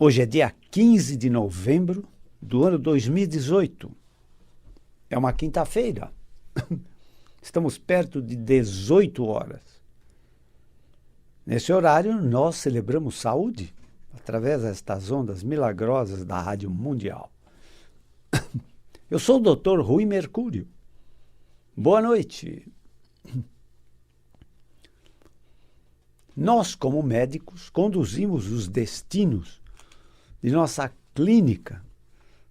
Hoje é dia 15 de novembro do ano 2018. É uma quinta-feira. Estamos perto de 18 horas. Nesse horário, nós celebramos saúde através destas ondas milagrosas da Rádio Mundial. Eu sou o Dr. Rui Mercúrio. Boa noite. Nós, como médicos, conduzimos os destinos de nossa clínica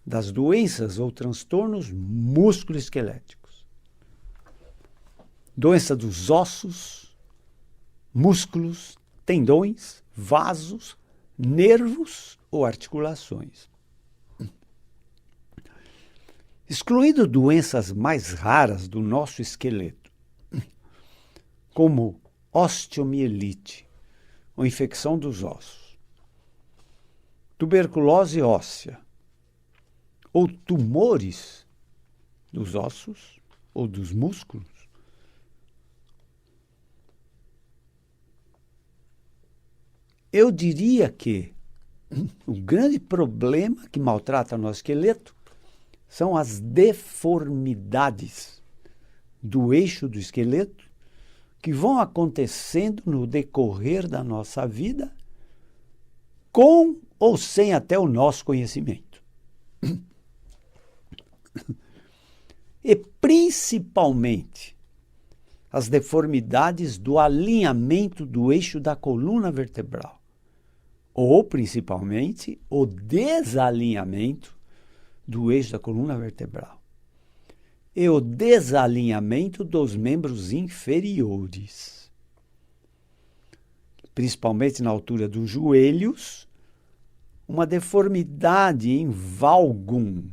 das doenças ou transtornos musculoesqueléticos. Doença dos ossos, músculos, tendões, vasos, nervos ou articulações. Excluindo doenças mais raras do nosso esqueleto, como osteomielite, ou infecção dos ossos, tuberculose óssea, ou tumores dos ossos ou dos músculos, eu diria que o grande problema que maltrata o nosso esqueleto são as deformidades do eixo do esqueleto que vão acontecendo no decorrer da nossa vida, com ou sem até o nosso conhecimento. E principalmente as deformidades do alinhamento do eixo da coluna vertebral, ou principalmente o desalinhamento do eixo da coluna vertebral e o desalinhamento dos membros inferiores, principalmente na altura dos joelhos, uma deformidade em valgum,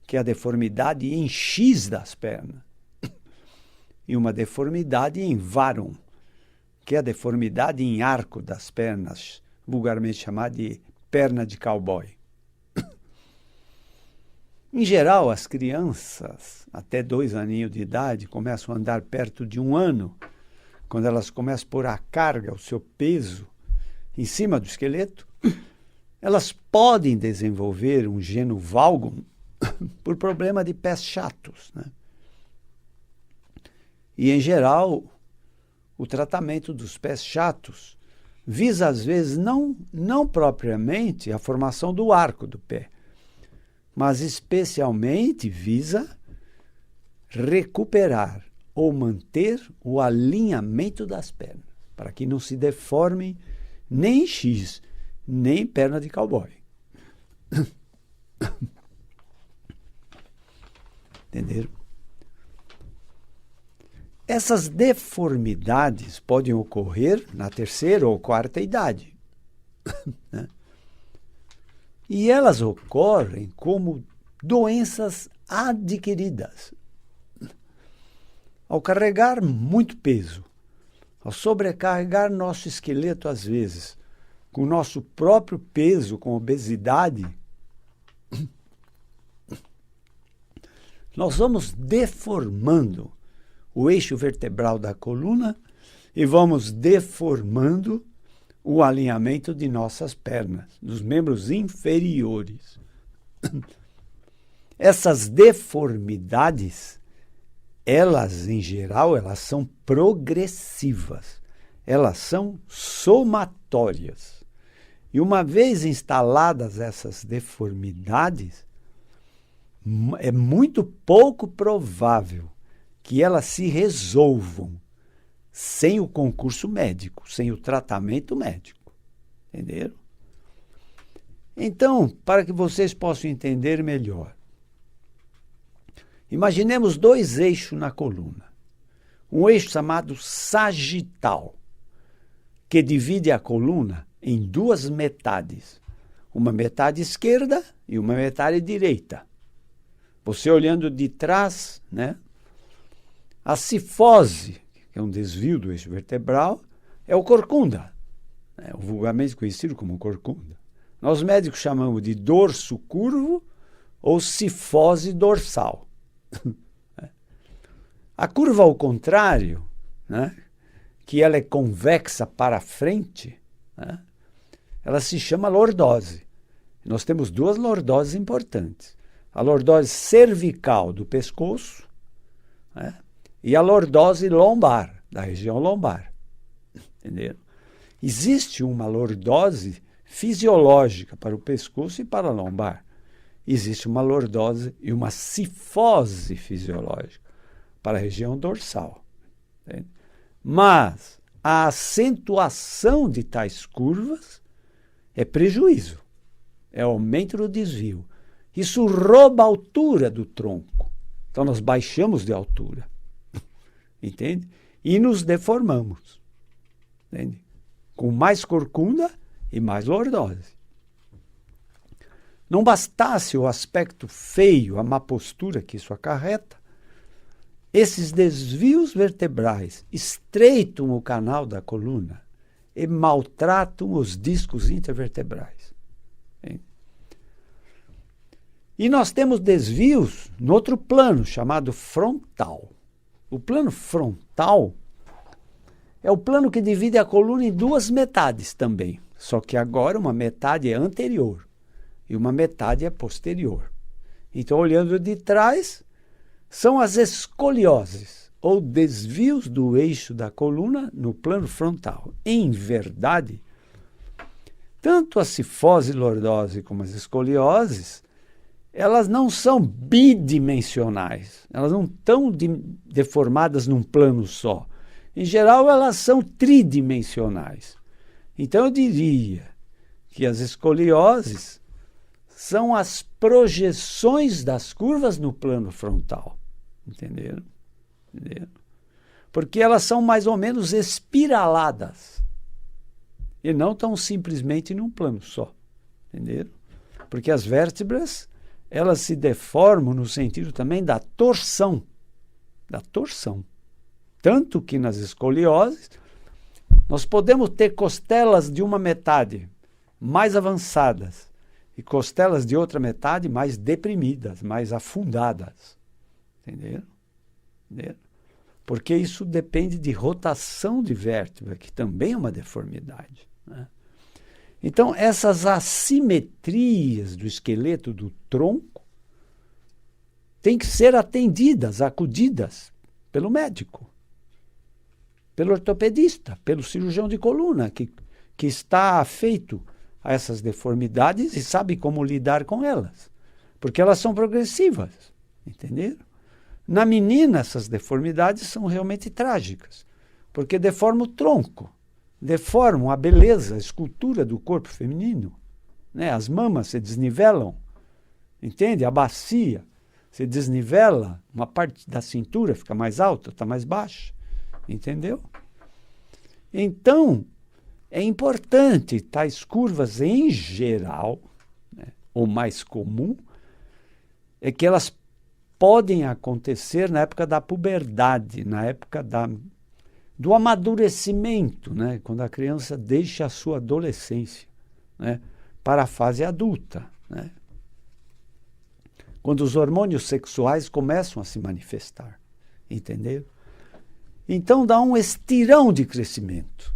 que é a deformidade em X das pernas, e uma deformidade em varum, que é a deformidade em arco das pernas, vulgarmente chamada de perna de cowboy. Em geral, as crianças, até 2 aninhos de idade, começam a andar perto de 1 ano, quando elas começam a pôr a carga, o seu peso, em cima do esqueleto, elas podem desenvolver um geno valgum por problema de pés chatos, né? E, em geral, o tratamento dos pés chatos visa, às vezes, não propriamente a formação do arco do pé, mas especialmente visa recuperar ou manter o alinhamento das pernas, para que não se deformem nem X, nem perna de cowboy. Entenderam? Essas deformidades podem ocorrer na 3ª ou 4ª idade, né? E elas ocorrem como doenças adquiridas. Ao carregar muito peso, ao sobrecarregar nosso esqueleto às vezes, com o nosso próprio peso, com obesidade, nós vamos deformando o eixo vertebral da coluna e vamos deformando o alinhamento de nossas pernas, dos membros inferiores. Essas deformidades, elas, em geral, elas são progressivas, elas são somatórias. E uma vez instaladas essas deformidades, é muito pouco provável que elas se resolvam sem o concurso médico, sem o tratamento médico. Entenderam? Então, para que vocês possam entender melhor, imaginemos 2 eixos na coluna. Um eixo chamado sagital, que divide a coluna em 2 metades. Uma metade esquerda e uma metade direita. Você olhando de trás, né? A cifose, que é um desvio do eixo vertebral, é o corcunda, né? O vulgarmente conhecido como corcunda. Nós médicos chamamos de dorso curvo ou cifose dorsal. A curva ao contrário, né? Que ela é convexa para frente, né? Ela se chama lordose. Nós temos duas lordoses importantes. A lordose cervical do pescoço, né? E a lordose lombar, da região lombar. Entendeu? Existe uma lordose fisiológica para o pescoço e para a lombar. Existe uma lordose e uma cifose fisiológica para a região dorsal. Entende? Mas a acentuação de tais curvas é prejuízo, é aumento do desvio. Isso rouba a altura do tronco. Então nós baixamos de altura, entende? E nos deformamos, entende? Com mais corcunda e mais lordose. Não bastasse o aspecto feio, a má postura que isso acarreta, esses desvios vertebrais estreitam o canal da coluna e maltratam os discos intervertebrais. Entende? E nós temos desvios no outro plano, chamado frontal. O plano frontal é o plano que divide a coluna em duas metades também, só que agora uma metade é anterior e uma metade é posterior. Então, olhando de trás, são as escolioses, ou desvios do eixo da coluna no plano frontal. Em verdade, tanto a cifose lordose como as escolioses, elas não são bidimensionais, elas não estão deformadas num plano só. Em geral, elas são tridimensionais. Então, eu diria que as escolioses são as projeções das curvas no plano frontal. Entenderam? Entenderam? Porque elas são mais ou menos espiraladas. E não tão simplesmente num plano só. Entenderam? Porque as vértebras, elas se deformam no sentido também da torção. Da torção. Tanto que nas escolioses, nós podemos ter costelas de uma metade mais avançadas e costelas de outra metade mais deprimidas, mais afundadas. Entenderam? Entenderam? Porque isso depende de rotação de vértebra, que também é uma deformidade, né? Então, essas assimetrias do esqueleto do tronco têm que ser atendidas, acudidas pelo médico, pelo ortopedista, pelo cirurgião de coluna, que está afeito a essas deformidades e sabe como lidar com elas, porque elas são progressivas, entenderam? Na menina, essas deformidades são realmente trágicas, porque deformam o tronco, deformam a beleza, a escultura do corpo feminino, né? As mamas se desnivelam, entende? A bacia se desnivela, uma parte da cintura fica mais alta, está mais baixa, entendeu? Então, é importante tais curvas em geral, né? O mais comum é que elas podem acontecer na época da puberdade, na época do amadurecimento, né? Quando a criança deixa a sua adolescência, né? Para a fase adulta, né? Quando os hormônios sexuais começam a se manifestar, entenderam? Então dá um estirão de crescimento.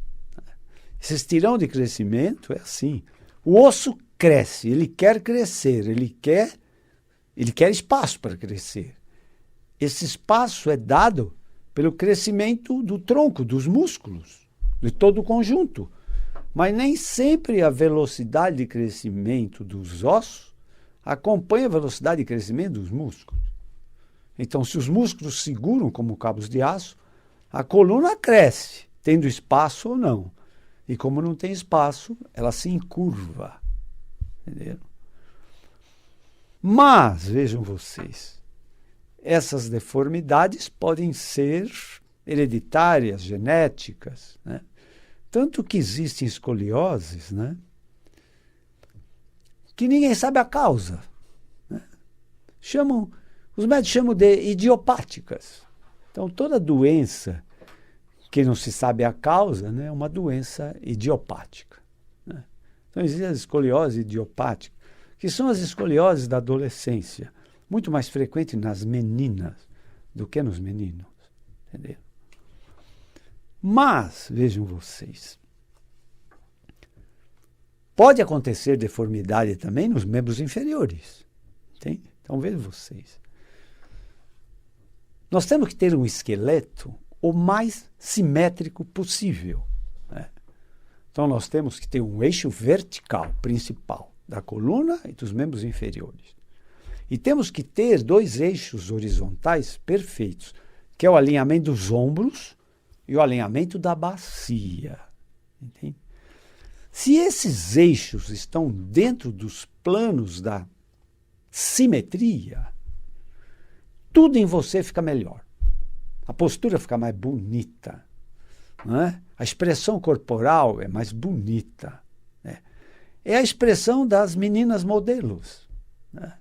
Esse estirão de crescimento é assim: o osso cresce, ele quer crescer, ele quer espaço para crescer. Esse espaço é dado pelo crescimento do tronco, dos músculos, de todo o conjunto. Mas nem sempre a velocidade de crescimento dos ossos acompanha a velocidade de crescimento dos músculos. Então, se os músculos seguram como cabos de aço, a coluna cresce, tendo espaço ou não. E como não tem espaço, ela se encurva. Entenderam? Mas, vejam vocês, essas deformidades podem ser hereditárias, genéticas, né? Tanto que existem escolioses, né? Que ninguém sabe a causa, né? Os médicos chamam de idiopáticas. Então, toda doença que não se sabe a causa, né, é uma doença idiopática, né? Então, existe a escoliose idiopática, que são as escolioses da adolescência, muito mais frequente nas meninas do que nos meninos, entendeu? Mas, vejam vocês, Pode acontecer deformidade também nos membros inferiores. Entende? Então vejam vocês. Nós temos que ter um esqueleto o mais simétrico possível, né? Então nós temos que ter um eixo vertical principal da coluna e dos membros inferiores. E temos que ter 2 eixos horizontais perfeitos, que é o alinhamento dos ombros e o alinhamento da bacia. Entende? Se esses eixos estão dentro dos planos da simetria, tudo em você fica melhor. A postura fica mais bonita, não é? A expressão corporal é mais bonita, né? É a expressão das meninas modelos, né?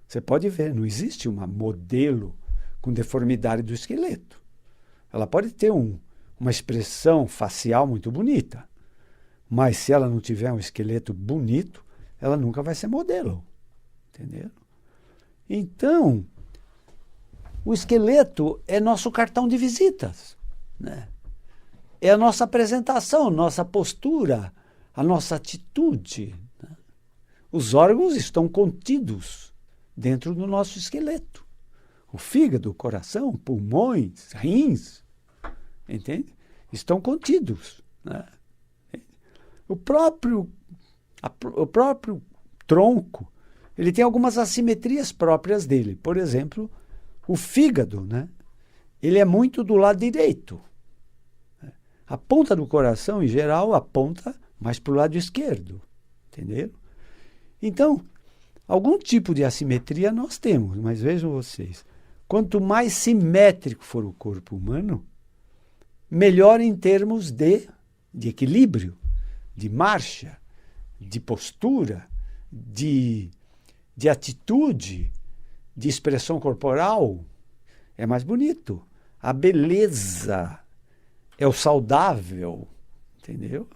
Você pode ver, não existe uma modelo com deformidade do esqueleto. Ela pode ter uma expressão facial muito bonita, mas se ela não tiver um esqueleto bonito, ela nunca vai ser modelo. Entendeu? Então, o esqueleto é nosso cartão de visitas, né? É a nossa apresentação, nossa postura, a nossa atitude, né? Os órgãos estão contidos dentro do nosso esqueleto. O fígado, o coração, pulmões, rins, entende? Estão contidos, né? O próprio tronco, ele tem algumas assimetrias próprias dele. Por exemplo, o fígado, né? Ele é muito do lado direito. A ponta do coração, em geral, aponta mais para o lado esquerdo. Entendeu? Então, algum tipo de assimetria nós temos, mas vejam vocês, quanto mais simétrico for o corpo humano, melhor em termos de equilíbrio, de marcha, de postura, de atitude, de expressão corporal, é mais bonito. A beleza é o saudável, entendeu?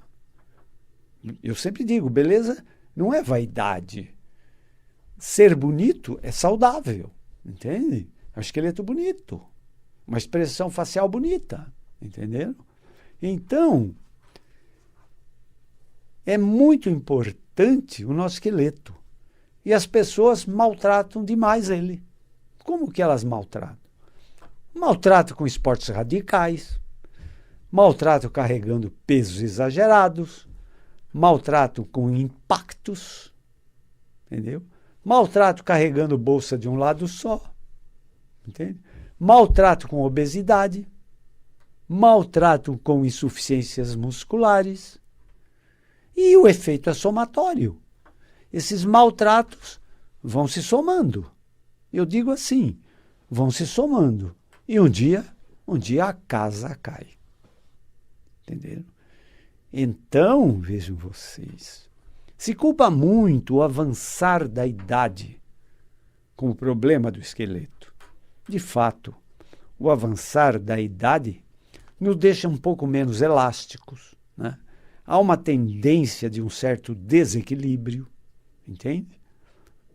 Eu sempre digo, beleza não é vaidade. Ser bonito é saudável, entende? É um esqueleto bonito, uma expressão facial bonita, entendeu? Então, é muito importante o nosso esqueleto. E as pessoas maltratam demais ele. Como que elas maltratam? Maltratam com esportes radicais, maltratam carregando pesos exagerados, maltratam com impactos, entendeu? Maltrato carregando bolsa de um lado só, entende? Maltrato com obesidade, maltrato com insuficiências musculares. E o efeito é somatório. Esses maltratos vão se somando. Eu digo assim, vão se somando. E um dia a casa cai. Entenderam? Então, vejam vocês, se culpa muito o avançar da idade com o problema do esqueleto. De fato, o avançar da idade nos deixa um pouco menos elásticos, né? Há uma tendência de um certo desequilíbrio, entende?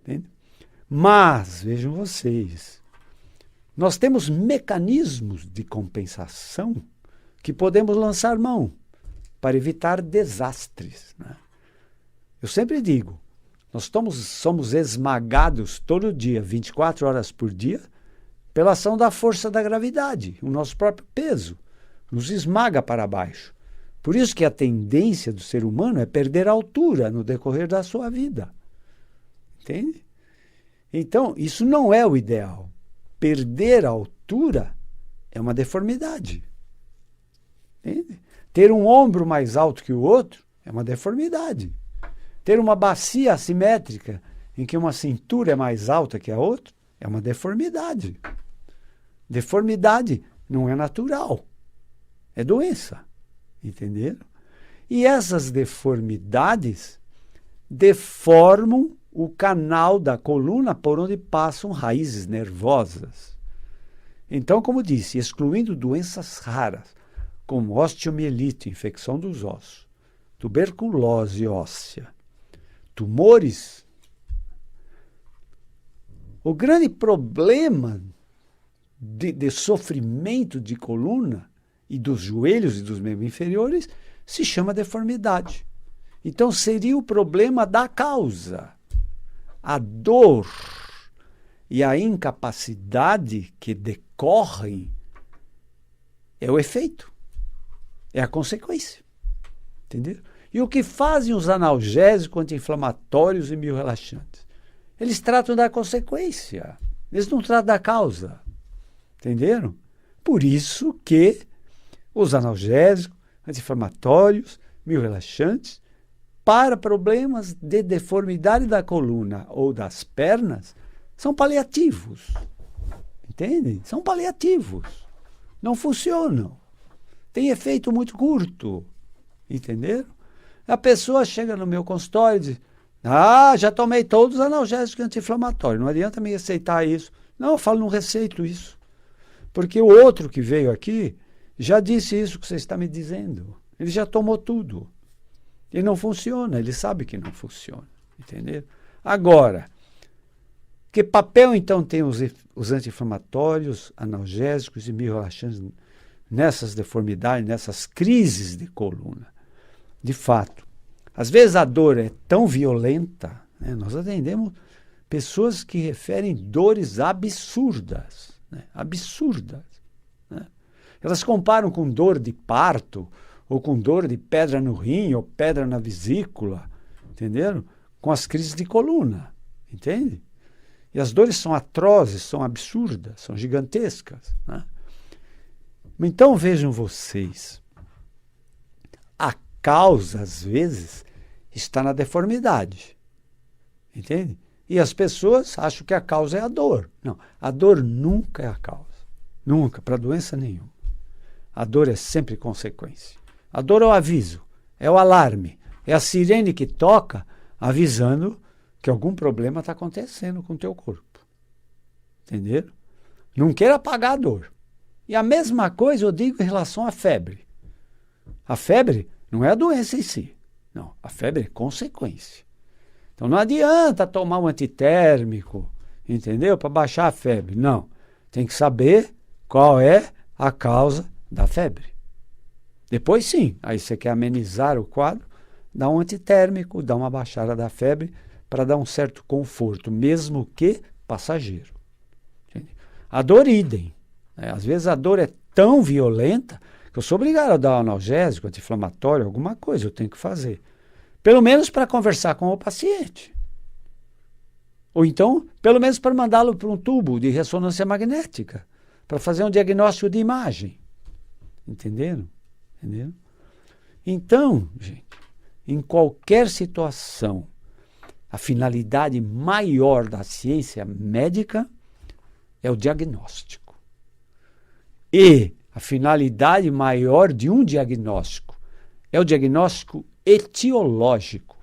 Entende? Mas, vejam vocês, nós temos mecanismos de compensação que podemos lançar mão para evitar desastres, né? Eu sempre digo, nós somos esmagados todo dia, 24 horas por dia, pela ação da força da gravidade. O nosso próprio peso nos esmaga para baixo. Por isso que a tendência do ser humano é perder a altura no decorrer da sua vida. Entende? Então, isso não é o ideal. Perder a altura é uma deformidade. Entende? Ter um ombro mais alto que o outro é uma deformidade. Ter uma bacia assimétrica em que uma cintura é mais alta que a outra é uma deformidade. Deformidade não é natural. É doença. Entenderam? E essas deformidades deformam o canal da coluna por onde passam raízes nervosas. Então, como disse, excluindo doenças raras, como osteomielite, infecção dos ossos, tuberculose óssea, tumores, o grande problema de sofrimento de coluna e dos joelhos e dos membros inferiores se chama deformidade. Então seria o problema da causa. A dor e a incapacidade que decorrem é o efeito, é a consequência. Entendeu? E o que fazem os analgésicos, anti-inflamatórios e miorrelaxantes? Eles tratam da consequência, eles não tratam da causa. Entenderam? Por isso que os analgésicos, anti-inflamatórios, miorrelaxantes, para problemas de deformidade da coluna ou das pernas, são paliativos. Entende? São paliativos. Não funcionam. Tem efeito muito curto. Entenderam? A pessoa chega no meu consultório e diz: já tomei todos os analgésicos anti-inflamatórios. Não adianta me receitar isso. Não, eu falo, não receito isso. Porque o outro que veio aqui já disse isso que você está me dizendo. Ele já tomou tudo. E não funciona, ele sabe que não funciona. Entendeu? Agora, que papel então tem os anti-inflamatórios, analgésicos e miorrelaxantes nessas deformidades, nessas crises de coluna? De fato, às vezes a dor é tão violenta, né? Nós atendemos pessoas que referem dores absurdas, né? Absurdas. Né? Elas comparam com dor de parto, ou com dor de pedra no rim, ou pedra na vesícula, entenderam? Com as crises de coluna, entende? E as dores são atrozes, são absurdas, são gigantescas. Né? Então vejam vocês, a causa, às vezes, está na deformidade, entende? E as pessoas acham que a causa é a dor. Não, a dor nunca é a causa, nunca, para doença nenhuma. A dor é sempre consequência. A dor é o aviso, é o alarme, é a sirene que toca avisando que algum problema está acontecendo com o teu corpo. Entenderam? Não queira apagar a dor. E a mesma coisa eu digo em relação à febre. A febre não é a doença em si. Não, a febre é consequência. Então não adianta tomar um antitérmico, entendeu? Para baixar a febre. Não. Tem que saber qual é a causa da febre. Depois sim, aí você quer amenizar o quadro, dá um antitérmico, dá uma baixada da febre para dar um certo conforto, mesmo que passageiro. Entende? A dor idem. Né? Às vezes a dor é tão violenta que eu sou obrigado a dar um analgésico, anti-inflamatório, alguma coisa eu tenho que fazer. Pelo menos para conversar com o paciente. Ou então, pelo menos para mandá-lo para um tubo de ressonância magnética, para fazer um diagnóstico de imagem. Entenderam? Entenderam? Então, gente, em qualquer situação, a finalidade maior da ciência médica é o diagnóstico. E a finalidade maior de um diagnóstico é o diagnóstico etiológico.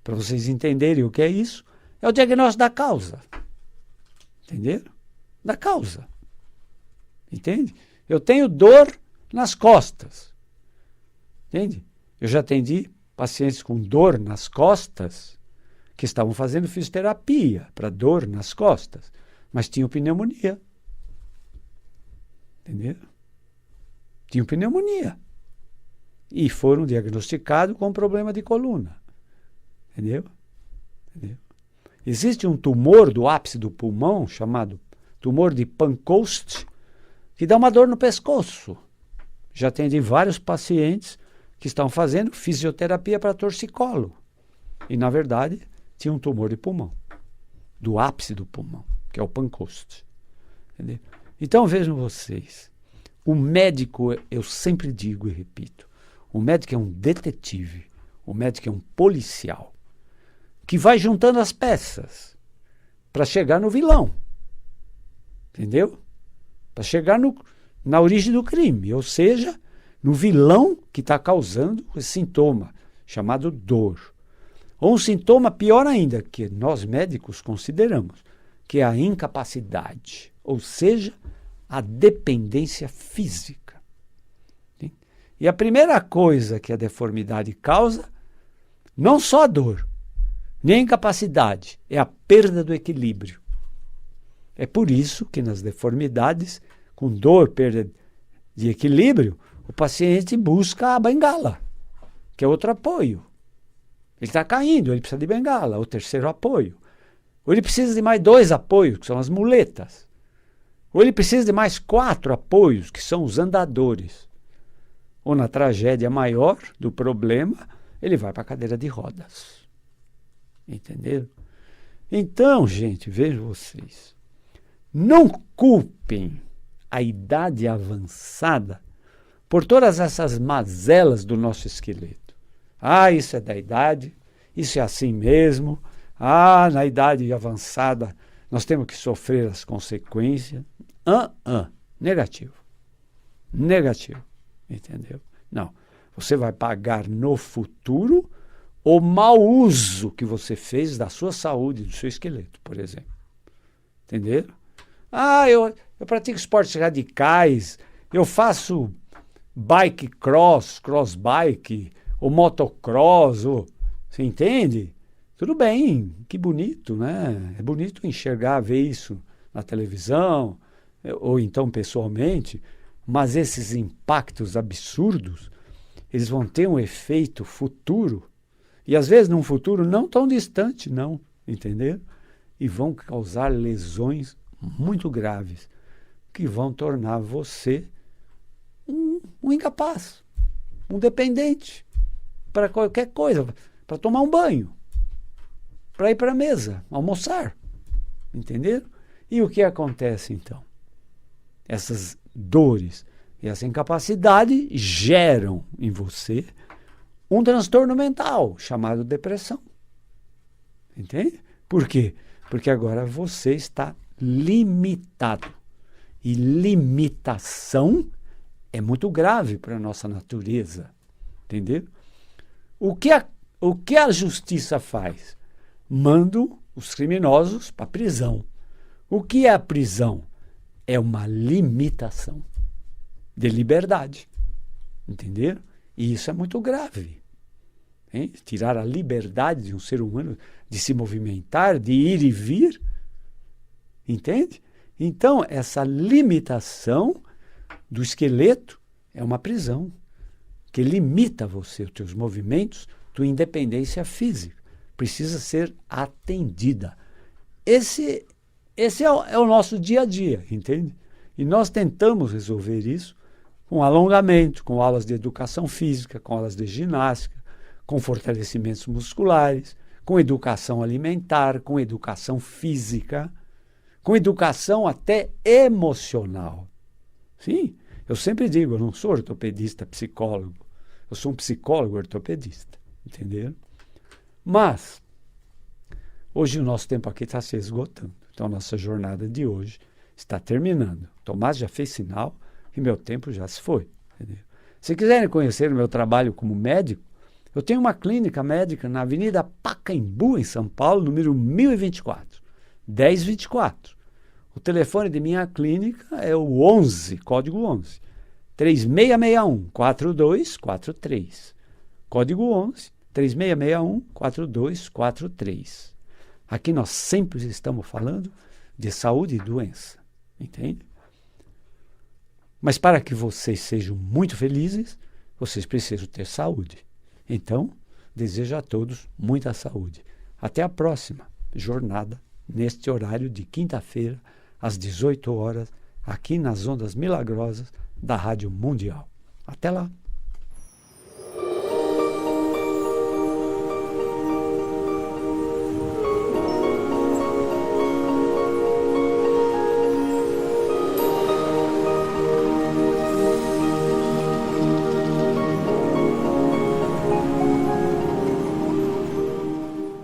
Para vocês entenderem o que é isso, é o diagnóstico da causa. Entenderam? Da causa. Entende? Eu tenho dor nas costas. Entende? Eu já atendi pacientes com dor nas costas que estavam fazendo fisioterapia para dor nas costas, mas tinham pneumonia. Entenderam? Tinham pneumonia. E foram diagnosticados com problema de coluna. Entendeu? Entendeu? Existe um tumor do ápice do pulmão, chamado tumor de Pancoast, que dá uma dor no pescoço. Já atendi vários pacientes que estão fazendo fisioterapia para torcicolo. E, na verdade, tinha um tumor de pulmão, do ápice do pulmão, que é o Pancoast. Entendeu? Então, vejam vocês, o médico, eu sempre digo e repito, o médico é um detetive, o médico é um policial, que vai juntando as peças para chegar no vilão. Entendeu? Para chegar na origem do crime, ou seja, no vilão que está causando esse sintoma, chamado dor. Ou um sintoma pior ainda, que nós médicos consideramos, que é a incapacidade, ou seja, a dependência física. Sim? E a primeira coisa que a deformidade causa, não só a dor, nem a incapacidade, é a perda do equilíbrio. É por isso que nas deformidades, com dor, perda de equilíbrio, o paciente busca a bengala, que é outro apoio. Ele está caindo, ele precisa de bengala, o terceiro apoio. Ou ele precisa de mais 2 apoios, que são as muletas. Ou ele precisa de mais 4 apoios, que são os andadores. Ou na tragédia maior do problema, ele vai para a cadeira de rodas. Entenderam? Então, gente, vejam vocês. Não culpem a idade avançada por todas essas mazelas do nosso esqueleto. Ah, isso é da idade, isso é assim mesmo. Ah, na idade avançada nós temos que sofrer as consequências. Negativo. Negativo. Entendeu? Não. Você vai pagar no futuro o mau uso que você fez da sua saúde, do seu esqueleto, por exemplo. Entenderam? Ah, eu pratico esportes radicais, eu faço bike cross bike, ou motocross, você entende? Tudo bem, que bonito, né? É bonito enxergar, ver isso na televisão, ou então pessoalmente, mas esses impactos absurdos, eles vão ter um efeito futuro, e às vezes num futuro não tão distante, não, entendeu? E vão causar lesões muito graves, que vão tornar você um incapaz, um dependente, para qualquer coisa, para tomar um banho, para ir para a mesa, almoçar, entenderam? E o que acontece então? Essas dores e essa incapacidade geram em você um transtorno mental chamado depressão. Entende? Por quê? Porque agora você está limitado. E limitação é muito grave para a nossa natureza. Entendeu? O que a justiça faz? Manda os criminosos para a prisão. O que é a prisão? É uma limitação de liberdade. Entenderam? E isso é muito grave. Hein? Tirar a liberdade de um ser humano de se movimentar, de ir e vir. Entende? Então, essa limitação do esqueleto é uma prisão que limita você, os teus movimentos, tua independência física. Precisa ser atendida. Esse é o nosso dia a dia, entende? E nós tentamos resolver isso com alongamento, com aulas de educação física, com aulas de ginástica, com fortalecimentos musculares, com educação alimentar, com educação física, com educação até emocional. Sim, eu sempre digo, eu não sou ortopedista, psicólogo. Eu sou um psicólogo ortopedista, entenderam? Mas, hoje o nosso tempo aqui está se esgotando. Então, a nossa jornada de hoje está terminando. Tomás já fez sinal e meu tempo já se foi. Entendeu? Se quiserem conhecer o meu trabalho como médico, eu tenho uma clínica médica na Avenida Pacaembu, em São Paulo, número 1024, 1024. O telefone de minha clínica é o 11, código 11, 3661-4243. Código 11, 3661-4243. Aqui nós sempre estamos falando de saúde e doença, entende? Mas para que vocês sejam muito felizes, vocês precisam ter saúde. Então, desejo a todos muita saúde. Até a próxima jornada, neste horário de quinta-feira, às 18 horas, aqui nas Ondas Milagrosas da Rádio Mundial. Até lá!